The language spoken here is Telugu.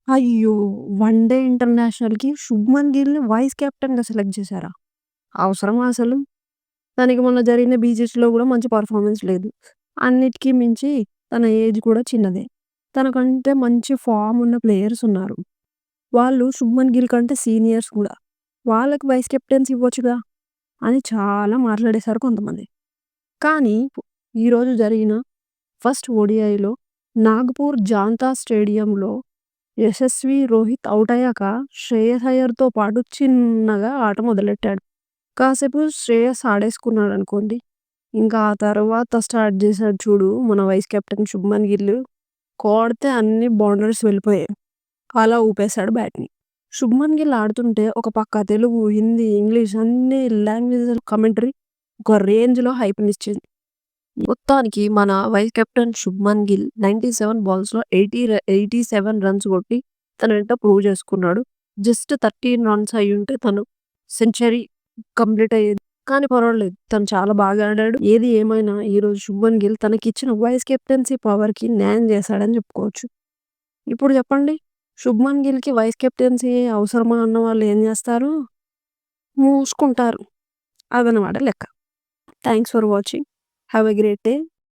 అయ్యో! వన్ డే ఇంటర్నేషనల్‌కి శుభ్మన్ గిల్‌ని వైస్ కెప్టెన్‌గా సెలెక్ట్ చేసారా? అవసరమా అసలు? తనకి మొన్న జరిగిన బీజీస్‌లో గూడా మంచి పర్ఫార్మెన్స్ లేదు. అన్నిటికి మించి తన ఏజ్ కూడా చిన్నదే. తనకంటే మంచి ఫార్మ్ ఉన్న ప్లేయర్స్ ఉన్నారు. వాళ్ళు శుభ్మన్ గిల్ కంటే సీనియర్స్ గూడా. వాళ్ళకి వైస్ కెప్టెన్సీ ఇవ్వొచ్చుగా అని చాలా మాట్లాడేశారు కొంతమంది. కానీ ఈరోజు జరిగిన ఫస్ట్ ఓడిఐలో నాగపూర్ జాంతా స్టేడియంలో యశస్వి రోహిత్ ఔట్ అయ్యాక శ్రేయస్ అయ్యర్‌తో పాటు చిన్నగా ఆట మొదలెట్టాడు. కాసేపు శ్రేయస్ ఆడేసుకున్నాడనుకోండి. ఇంకా ఆ తర్వాత స్టార్ట్ చేశాడు చూడు మన వైస్ కెప్టెన్ శుభ్మన్ గిల్. కొడితే అన్ని బౌండరీస్ వెళ్ళిపోయాయి. అలా ఊపేశాడు బ్యాట్‌ని. శుభ్మన్ గిల్ ఆడుతుంటే ఒక పక్క తెలుగు, హిందీ, ఇంగ్లీష్ అన్ని లాంగ్వేజెస్ కామెంటరీ ఒక రేంజ్‌లో హైప్‌నిచ్చింది. మొత్తానికి మన వైస్ కెప్టెన్ శుభ్మన్ గిల్ 97 బాల్స్‌లో 87 రన్స్ కొట్టి తనేంటో ప్రూవ్ చేసుకున్నాడు. జస్ట్ 13 రన్స్ అయ్యుంటే తను సెంచరీ కంప్లీట్ అయ్యేది. కానీ పర్వాలేదు. తను చాలా బాగా ఆడాడు. ఏది ఏమైనా ఈరోజు శుభ్మన్ గిల్ తనకిచ్చిన వైస్ కెప్టెన్సీ పవర్‌కి న్యాయం చేశాడని చెప్పుకోవచ్చు. ఇప్పుడు చెప్పండి. శుభ్మన్ గిల్‌కి వైస్ కెప్టెన్సీ అవసరమా అన్నవాళ్ళు ఏం చేస్తారు? మూసుకుంటారు. అదనమాట లెక్క. Thanks for watching. Have a great day.